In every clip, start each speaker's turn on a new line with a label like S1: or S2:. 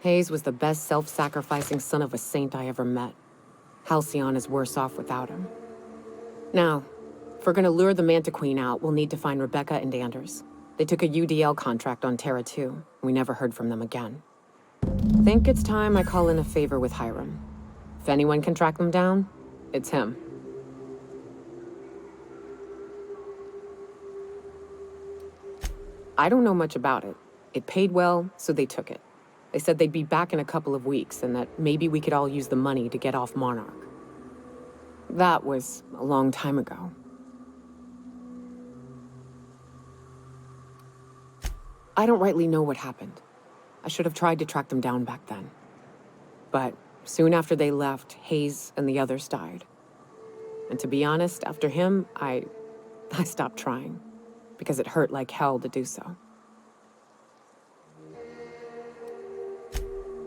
S1: Hayes was the best self-sacrificing son of a saint I ever met. Halcyon is worse off without him. Now, if we're gonna lure the Manta Queen out, we'll need to find Rebecca and Anders. They took a UDL contract on Terra 2. We never heard from them again. Think it's time I call in a favor with Hiram. If anyone can track them down, it's him. I don't know much about it. It paid well, so they took it. They said they'd be back in a couple of weeks, and that maybe we could all use the money to get off Monarch. That was a long time ago. I don't rightly know what happened. I should have tried to track them down back then. But soon after they left, Hayes and the others died. And to be honest, after him, I stopped trying, because it hurt like hell to do so.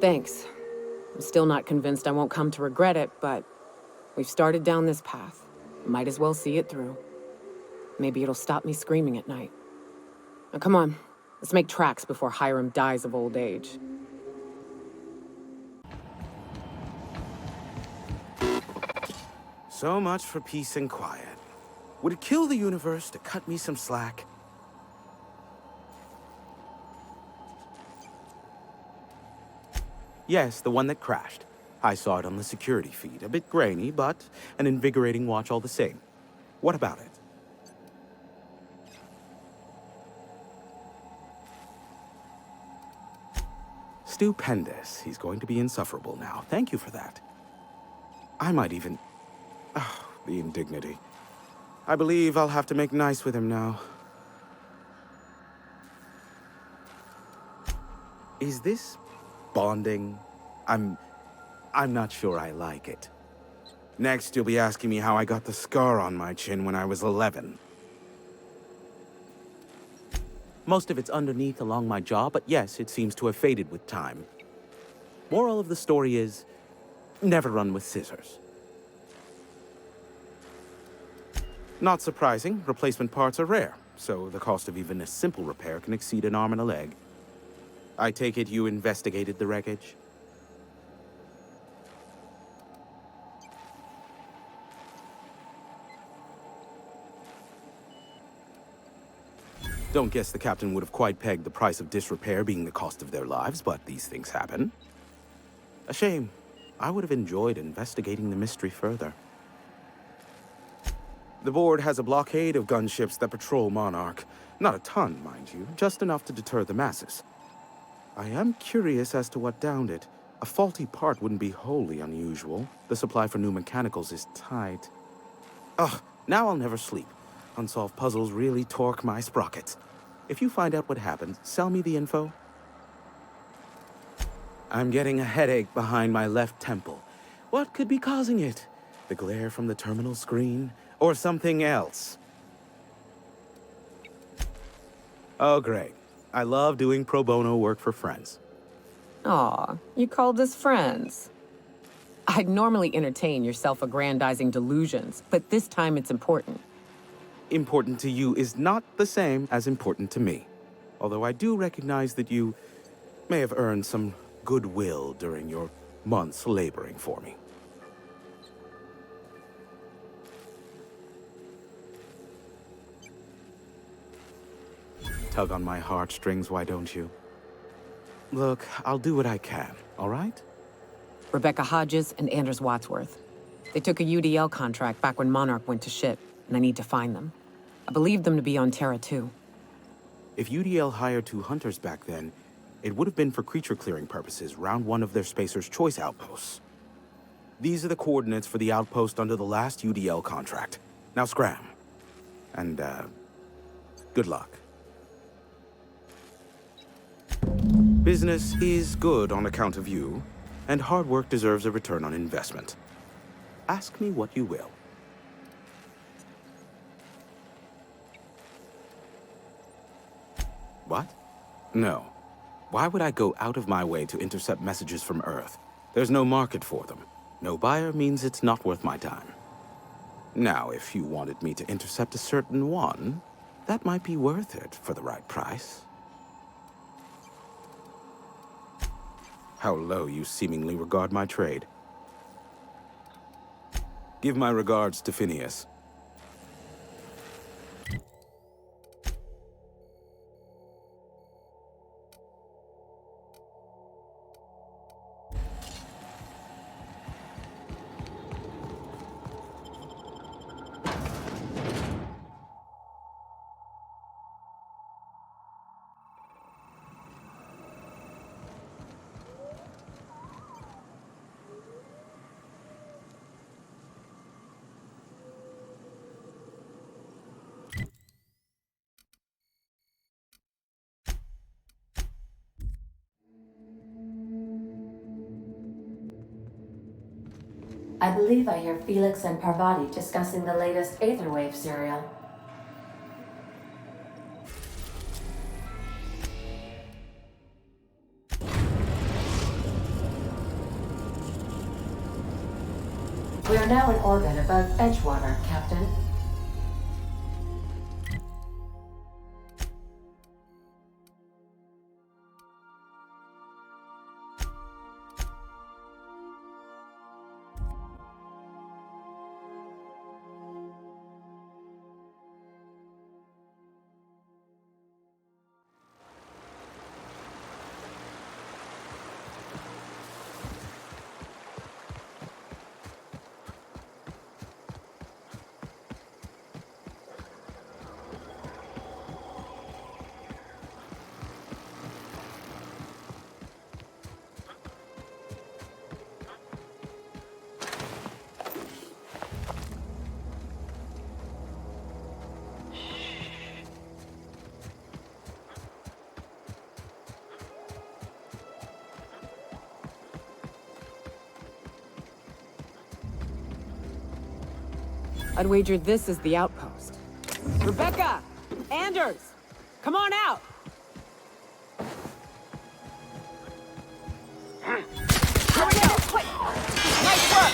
S1: Thanks. I'm still not convinced I won't come to regret it, but we've started down this path. Might as well see it through. Maybe it'll stop me screaming at night. Now come on, let's make tracks before Hiram dies of old age.
S2: So much for peace and quiet. Would it kill the universe to cut me some slack? Yes, the one that crashed. I saw it on the security feed. A bit grainy, but an invigorating watch all the same. What about it? Stupendous. He's going to be insufferable now. Thank you for that. I might even... Oh, the indignity. I believe I'll have to make nice with him now. Is this bonding? I'm not sure I like it. Next, you'll be asking me how I got the scar on my chin when I was 11. Most of it's underneath along my jaw, but yes, it seems to have faded with time. Moral of the story is, never run with scissors. Not surprising, replacement parts are rare, so the cost of even a simple repair can exceed an arm and a leg. I take it you investigated the wreckage? Don't guess the captain would have quite pegged the price of disrepair being the cost of their lives, but these things happen. A shame. I would have enjoyed investigating the mystery further. The board has a blockade of gunships that patrol Monarch. Not a ton, mind you, just enough to deter the masses. I am curious as to what downed it. A faulty part wouldn't be wholly unusual. The supply for new mechanicals is tight. Ugh, now I'll never sleep. Unsolved puzzles really torque my sprockets. If you find out what happened, sell me the info. I'm getting a headache behind my left temple. What could be causing it? The glare from the terminal screen? Or something else? Oh, great. I love doing pro bono work for friends.
S1: Aw, you called us friends. I'd normally entertain your self-aggrandizing delusions, but this time it's important.
S2: Important to you is not the same as important to me. Although I do recognize that you may have earned some goodwill during your months laboring for me. Tug on my heartstrings, why don't you? Look, I'll do what I can, all right?
S1: Rebecca Hodges and Anders Wadsworth. They took a UDL contract back when Monarch went to shit, and I need to find them. I believed them to be on Terra 2.
S2: If UDL hired 2 hunters back then, it would have been for creature clearing purposes, round one of their Spacer's Choice outposts. These are the coordinates for the outpost under the last UDL contract. Now scram. And, good luck. Business is good on account of you, and hard work deserves a return on investment. Ask me what you will. What? No. Why would I go out of my way to intercept messages from Earth? There's no market for them. No buyer means it's not worth my time. Now, if you wanted me to intercept a certain one, that might be worth it for the right price. How low you seemingly regard my trade. Give my regards to Phineas.
S3: I believe I hear Felix and Parvati discussing the latest Aetherwave serial. We are now in orbit above Edgewater, Captain.
S1: I'd wager this is the outpost. Rebecca! Anders! Come on out! Here we go! Quick! Nice work!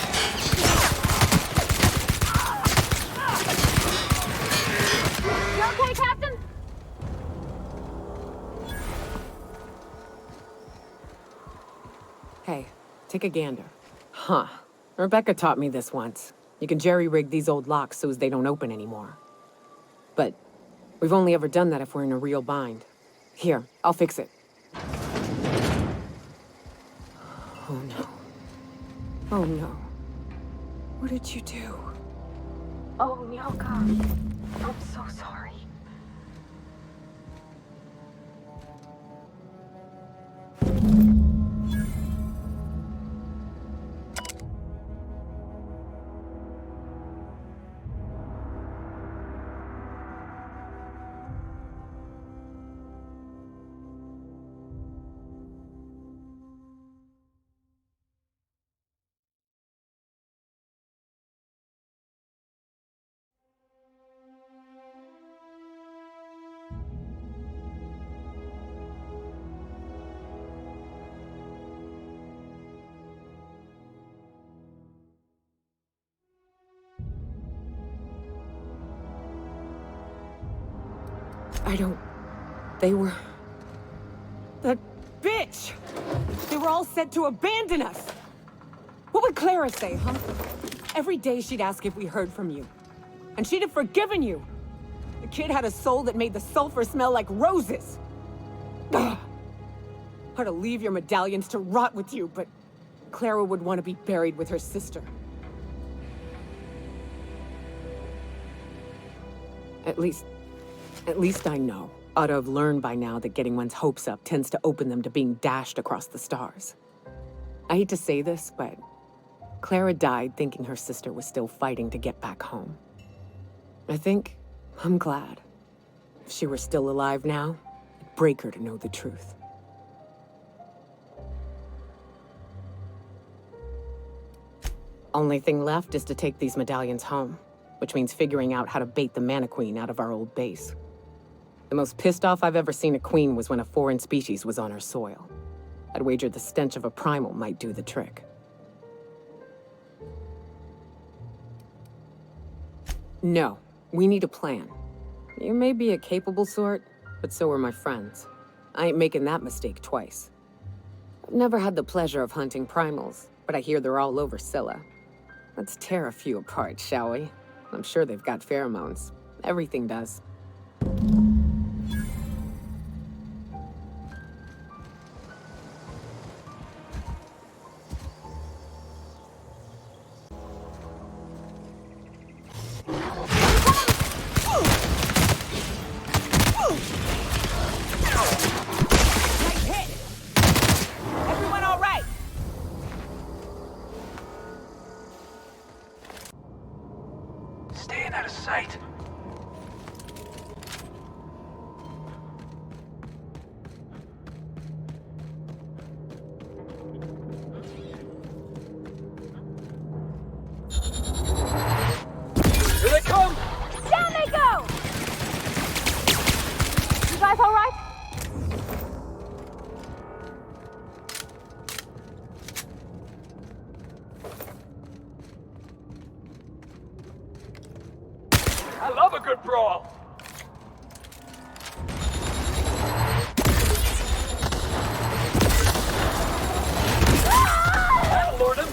S4: You okay, Captain?
S1: Hey, take a gander. Huh. Rebecca taught me this once. You can jerry-rig these old locks so as they don't open anymore. But we've only ever done that if we're in a real bind. Here, I'll fix it. Oh no. Oh no. What did you do?
S4: Oh, Nyoka. I'm so sorry.
S1: They were... That bitch! They were all set to abandon us! What would Clara say, huh? Every day she'd ask if we heard from you. And she'd have forgiven you! The kid had a soul that made the sulfur smell like roses! Ugh. Or to leave your medallions to rot with you, but Clara would want to be buried with her sister. At least I know. Ought to have learned by now that getting one's hopes up tends to open them to being dashed across the stars. I hate to say this, but Clara died thinking her sister was still fighting to get back home. I think I'm glad. If she were still alive now, it'd break her to know the truth. Only thing left is to take these medallions home, which means figuring out how to bait the Mana Queen out of our old base. The most pissed off I've ever seen a queen was when a foreign species was on her soil. I'd wager the stench of a primal might do the trick. No, we need a plan. You may be a capable sort, but so are my friends. I ain't making that mistake twice. Never had the pleasure of hunting primals, but I hear they're all over Scylla. Let's tear a few apart, shall we? I'm sure they've got pheromones. Everything does.
S5: Staying out of sight. Here they come!
S4: Down they go! You guys all right?
S5: I love a good brawl! That'll lure them!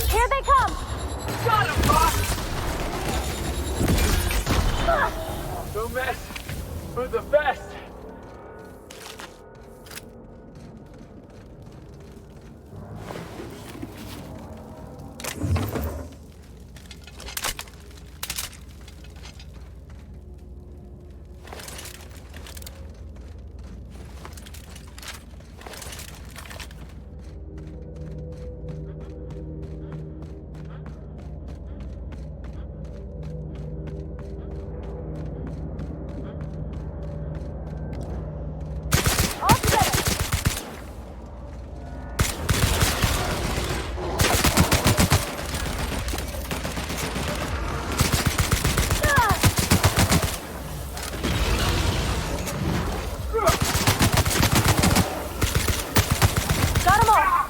S4: Here they come!
S5: Got him, boss! Don't mess with the best!
S4: All together! Got 'em all!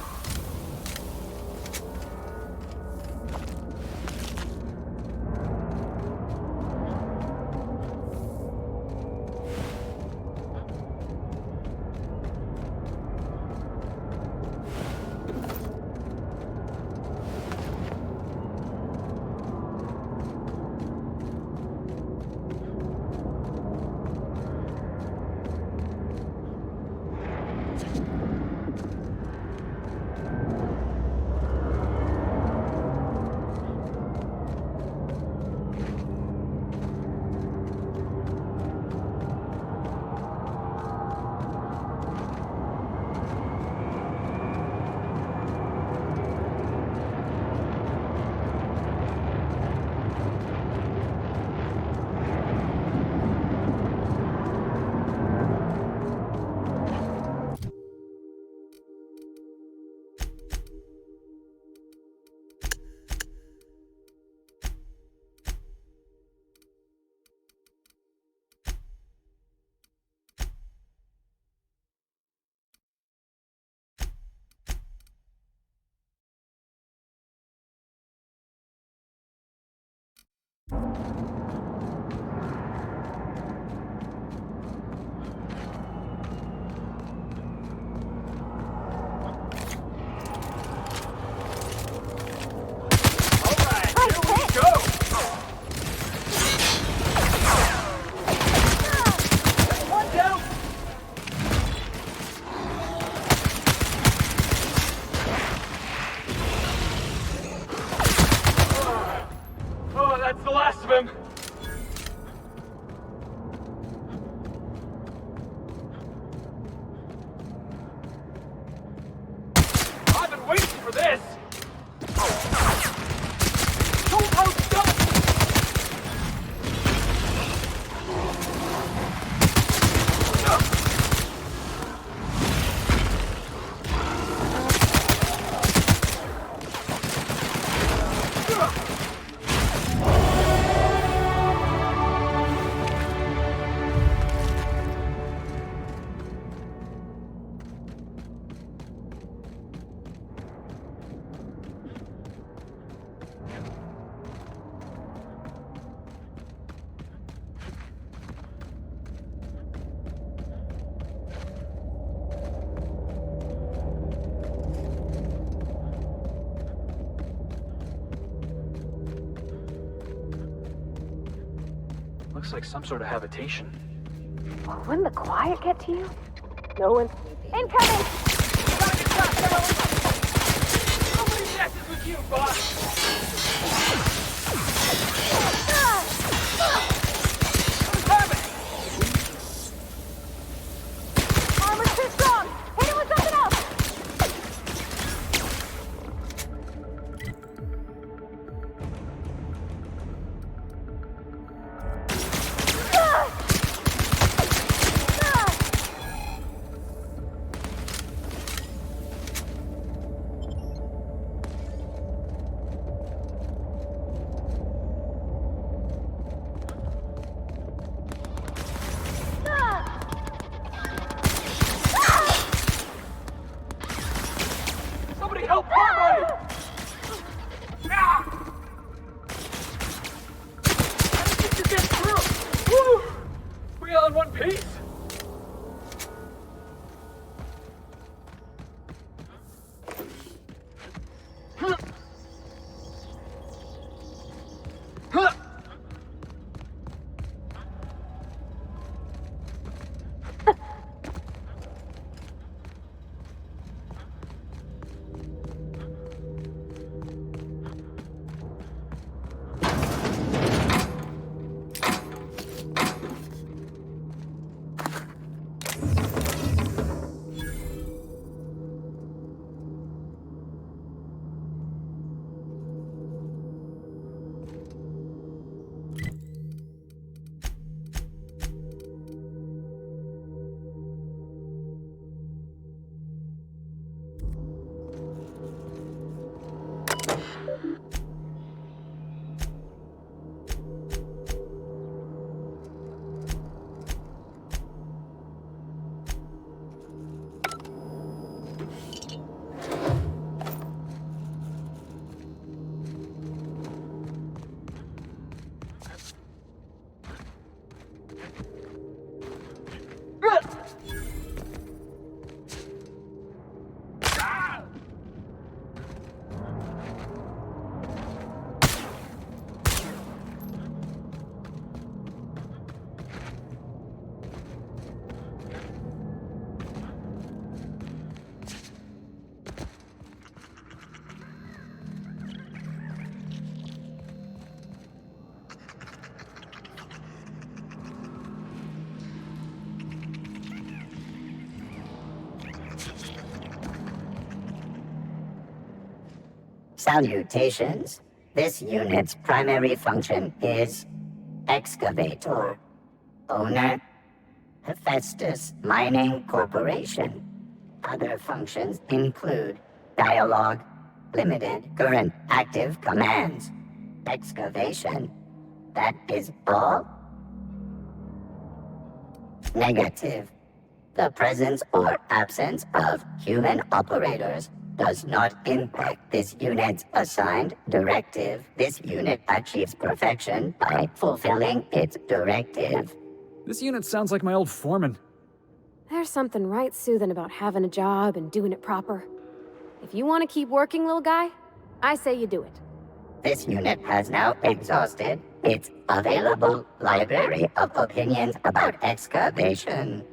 S5: of him! I've been waiting for this! Don't outstop! Looks like some sort of habitation.
S4: Wouldn't the quiet get to you? No one's sleeping. Incoming!
S5: Nobody messes with you, boss! What's happening?
S4: Armor's too strong! Hit it with something else!
S5: Somebody help somebody! Ah! How did you get through? Woo! We all in one piece?
S6: Salutations. This unit's primary function is excavator. Owner, Hephaestus Mining Corporation. Other functions include dialogue, limited current active commands, excavation. That is all? Negative. The presence or absence of human operators does not impact this unit's assigned directive. This unit achieves perfection by fulfilling its directive.
S7: This unit sounds like my old foreman.
S4: There's something right soothing about having a job and doing it proper. If you want to keep working, little guy, I say you do it.
S6: This unit has now exhausted its available library of opinions about excavation.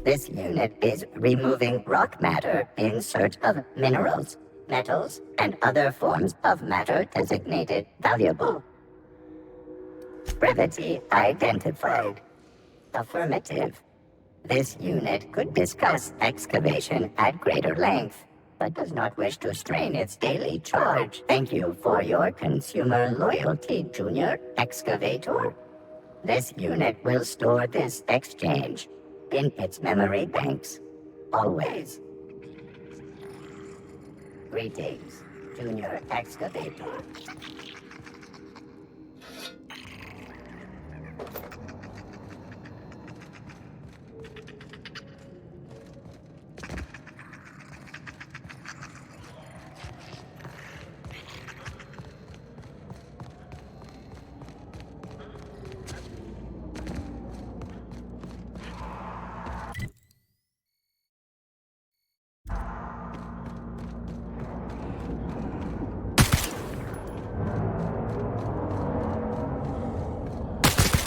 S6: This unit is removing rock matter in search of minerals, metals, and other forms of matter designated valuable. Brevity identified. Affirmative. This unit could discuss excavation at greater length, but does not wish to strain its daily charge. Thank you for your consumer loyalty, Junior Excavator. This unit will store this exchange in its memory banks. Always. Greetings, Junior Excavator.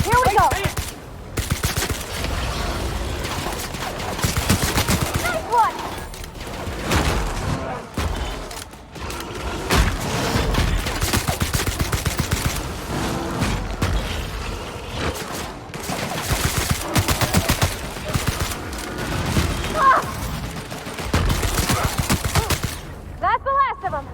S4: Here we go! Nice one! Ah! That's the last of them.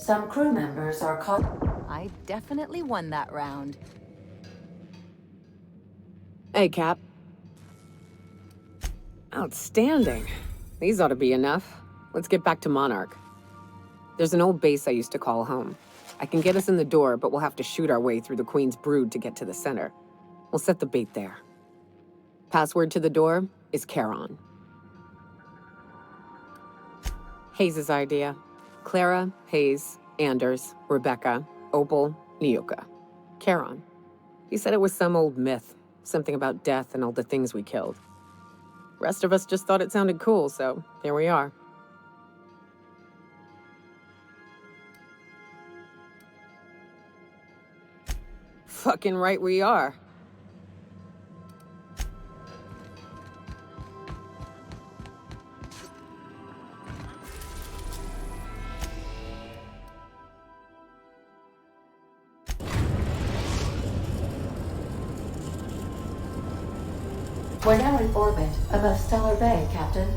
S3: Some crew members are caught.
S8: I definitely won that round.
S1: Hey, Cap. Outstanding. These ought to be enough. Let's get back to Monarch. There's an old base I used to call home. I can get us in the door, but we'll have to shoot our way through the Queen's brood to get to the center. We'll set the bait there. Password to the door is Charon. Hayes' idea. Clara, Hayes, Anders, Rebecca, Opal, Nyoka. Charon. He said it was some old myth, something about death and all the things we killed. Rest of us just thought it sounded cool, so here we are. Fucking right we are.
S3: We're now in orbit above Stellar Bay, Captain.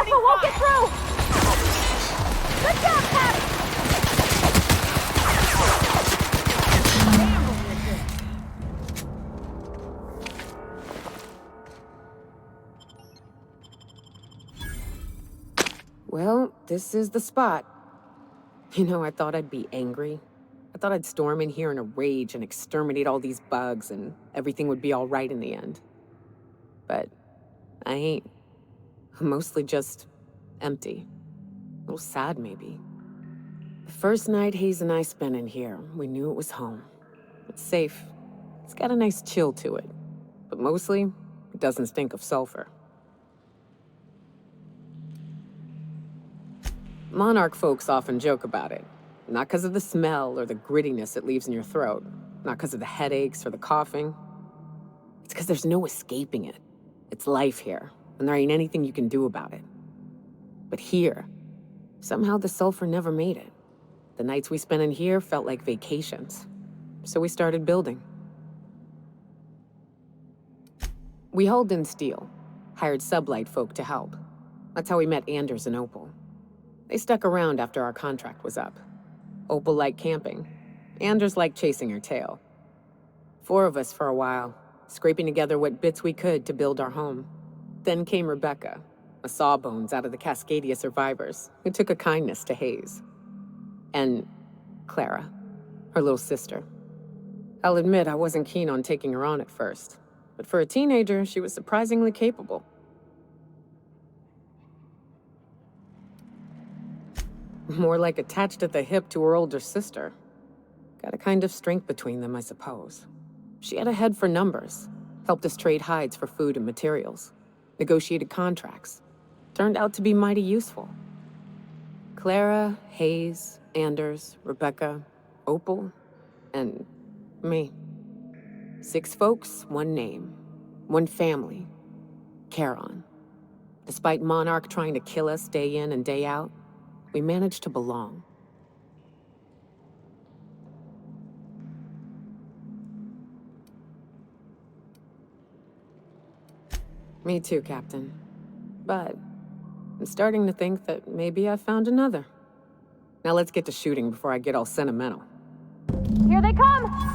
S4: Won't get through! Good job, Cap!
S1: Well, this is the spot. You know, I thought I'd be angry. I thought I'd storm in here in a rage and exterminate all these bugs and everything would be all right in the end. But I ain't. I'm mostly just empty. A little sad, maybe. The first night Hayes and I spent in here, we knew it was home. It's safe. It's got a nice chill to it. But mostly, it doesn't stink of sulfur. Monarch folks often joke about it. Not because of the smell or the grittiness it leaves in your throat. Not because of the headaches or the coughing. It's because there's no escaping it. It's life here, and there ain't anything you can do about it. But here, somehow the sulfur never made it. The nights we spent in here felt like vacations. So we started building. We hauled in steel, hired sublight folk to help. That's how we met Anders and Opal. They stuck around after our contract was up. Opal liked camping. Anders liked chasing her tail. 4 of us for a while, scraping together what bits we could to build our home. Then came Rebecca, a sawbones out of the Cascadia survivors, who took a kindness to Hayes. And Clara, her little sister. I'll admit I wasn't keen on taking her on at first. But for a teenager, she was surprisingly capable. More like attached at the hip to her older sister. Got a kind of strength between them, I suppose. She had a head for numbers, helped us trade hides for food and materials, negotiated contracts. Turned out to be mighty useful. Clara, Hayes, Anders, Rebecca, Opal, and me. 6 folks, 1 name, 1 family. Charon. Despite Monarch trying to kill us day in and day out, we managed to belong. Me too, Captain. But I'm starting to think that maybe I found another. Now let's get to shooting before I get all sentimental.
S4: Here they come!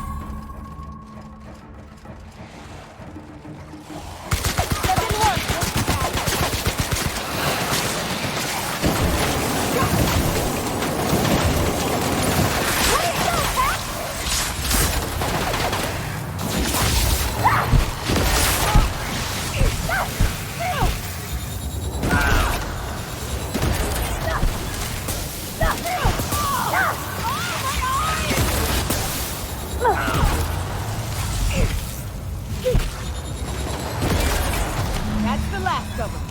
S8: That's the last of them.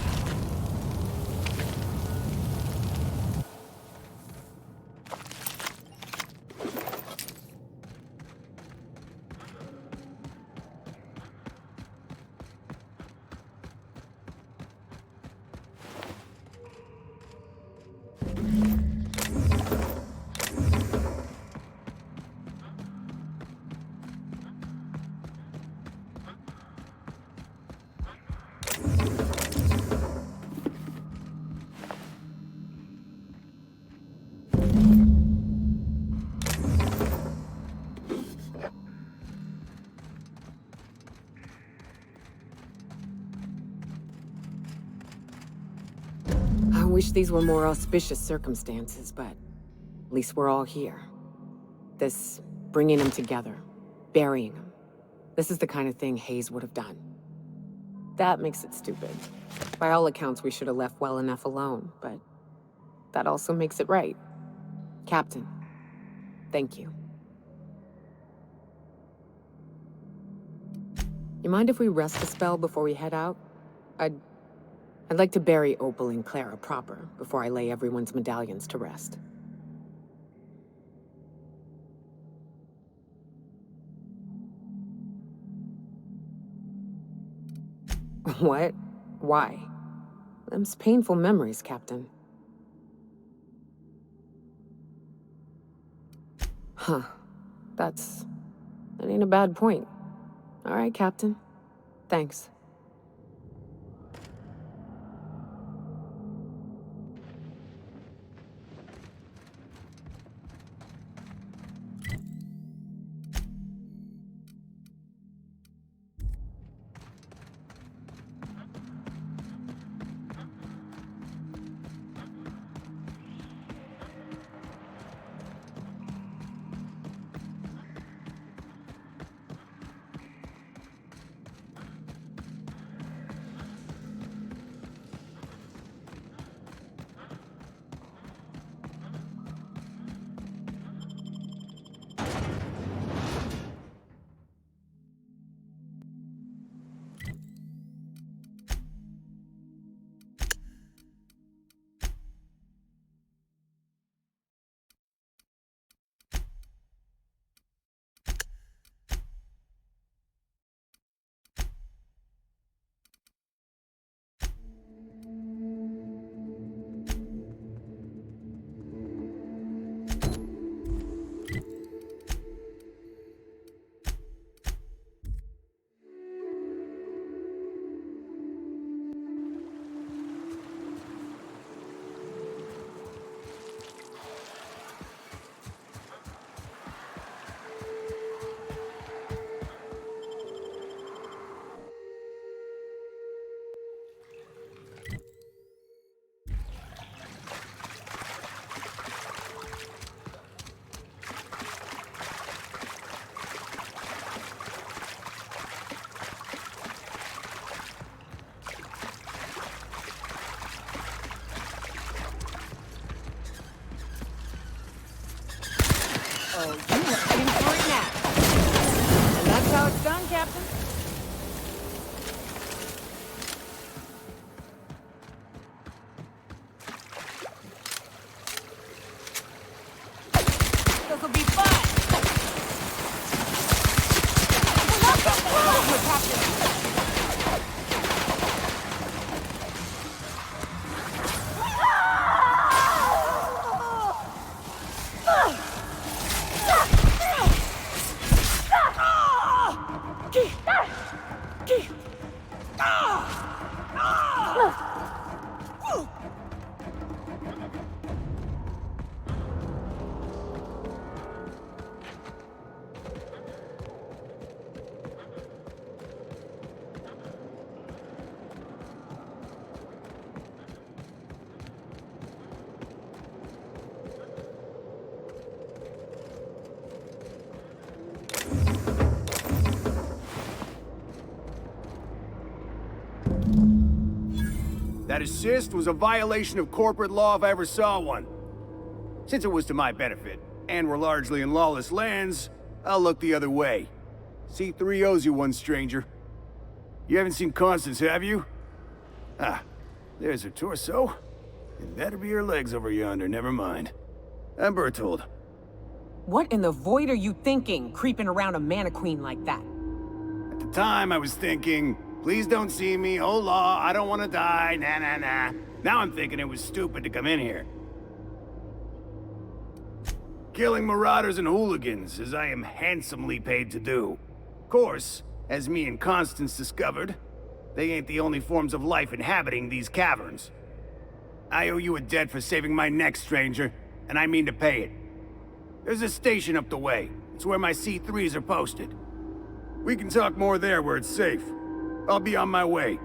S1: I wish these were more auspicious circumstances, but at least we're all here. This bringing them together, burying them. This is the kind of thing Hayes would have done. That makes it stupid. By all accounts, we should have left well enough alone, but that also makes it right. Captain, thank you. You mind if we rest a spell before we head out? I'd like to bury Opal and Clara proper before I lay everyone's medallions to rest. What? Why? Them's painful memories, Captain. Huh. That ain't a bad point. All right, Captain. Thanks.
S9: That assist was a violation of corporate law if I ever saw one. Since it was to my benefit, and we're largely in lawless lands, I'll look the other way. C3 owes you one, stranger. You haven't seen Constance, have you? Ah, there's her torso. It better be her legs over yonder, never mind. I'm Bertold.
S8: What in the void are you thinking, creeping around a mannequin like that?
S9: At the time, I was thinking, please don't see me, oh law, I don't want to die, nah nah nah. Now I'm thinking it was stupid to come in here. Killing marauders and hooligans, as I am handsomely paid to do. Of course, as me and Constance discovered, they ain't the only forms of life inhabiting these caverns. I owe you a debt for saving my neck, stranger, and I mean to pay it. There's a station up the way. It's where my C3s are posted. We can talk more there where it's safe. I'll be on my way,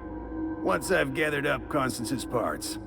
S9: once I've gathered up Constance's parts.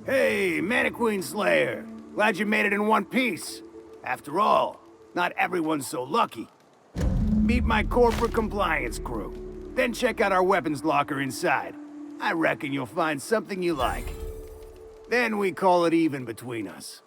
S9: Hey, Mannequin Slayer. Glad you made it in one piece. After all, not everyone's so lucky. Meet my corporate compliance crew. Then check out our weapons locker inside. I reckon you'll find something you like. Then we call it even between us.